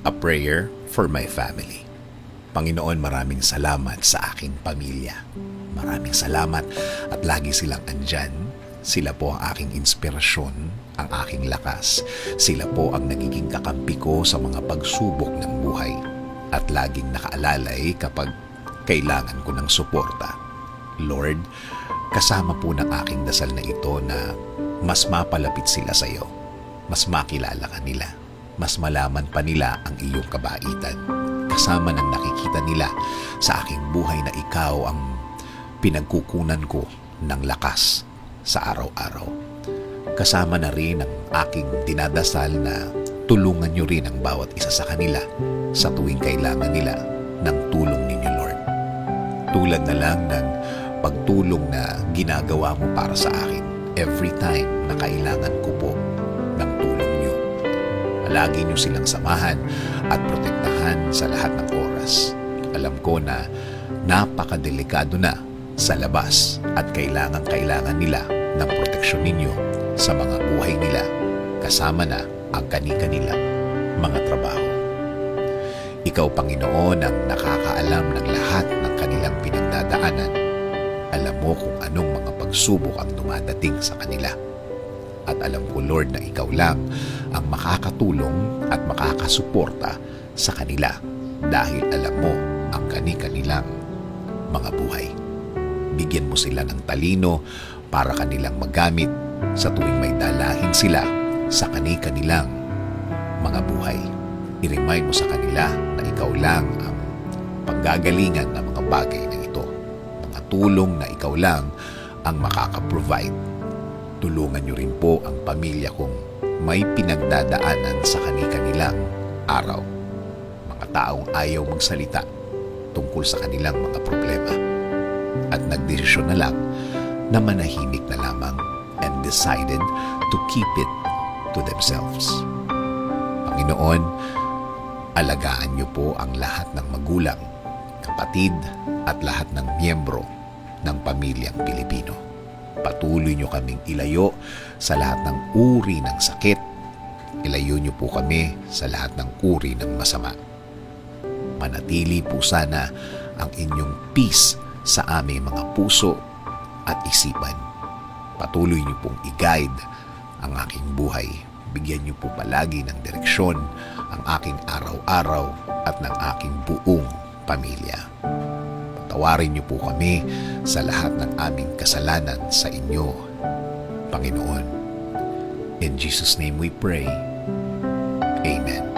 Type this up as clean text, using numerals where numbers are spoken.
A prayer for my family. Panginoon, maraming salamat sa aking pamilya. Maraming salamat at lagi silang andyan. Sila po ang aking inspirasyon, ang aking lakas. Sila po ang nagiging kakampi ko sa mga pagsubok ng buhay. At laging nakaalalay kapag kailangan ko ng suporta. Lord, kasama po ng aking dasal na ito na mas mapalapit sila sa iyo. Mas makilala ka nila. Mas malaman pa nila ang iyong kabaitan. Kasama ng nakikita nila sa aking buhay na ikaw ang pinagkukunan ko ng lakas sa araw-araw. Kasama na rin ang aking dinadasal na tulungan niyo rin ang bawat isa sa kanila sa tuwing kailangan nila ng tulong ninyo, Lord. Tulad na lang ng pagtulong na ginagawa mo para sa akin every time na kailangan ko po ng tulong niyo. Lagi niyo silang samahan at protektahan sa lahat ng oras. Alam ko na napakadelikado na sa labas at kailangan nila ng proteksyon ninyo sa mga buhay nila, kasama na ang kani-kanilang mga trabaho. Ikaw, Panginoon, ang nakakaalam ng lahat ng kanilang pinagdadaanan. Alam mo kung anong mga pagsubok ang dumadating sa kanila. At alam ko, Lord, na ikaw lang ang makakatulong at makakasuporta sa kanila dahil alam mo ang kani-kanilang mga buhay. Bigyan mo sila ng talino para kanilang magamit sa tuwing may dalahin sila sa kani-kanilang mga buhay. I-remind mo sa kanila na ikaw lang ang panggagalingan ng mga bagay na ito. Mga tulong na ikaw lang ang makakaprovide. Tulungan niyo rin po ang pamilya kong may pinagdadaanan sa kani-kanilang araw. Mga taong ayaw magsalita tungkol sa kanilang mga problema at nagdesisyon na lang na manahimik na lamang and decided to keep it to themselves. Panginoon, alagaan niyo po ang lahat ng magulang, kapatid at lahat ng miyembro ng pamilyang Pilipino. Patuloy niyo kaming ilayo sa lahat ng uri ng sakit. Ilayo niyo po kami sa lahat ng uri ng masama. Manatili po sana ang inyong peace sa aming mga puso at isipan. Patuloy niyo pong i-guide ang aking buhay. Bigyan niyo po palagi ng direksyon ang aking araw-araw at ng aking buong pamilya. Patawarin niyo po kami sa lahat ng aming kasalanan sa inyo, Panginoon. In Jesus' name we pray. Amen.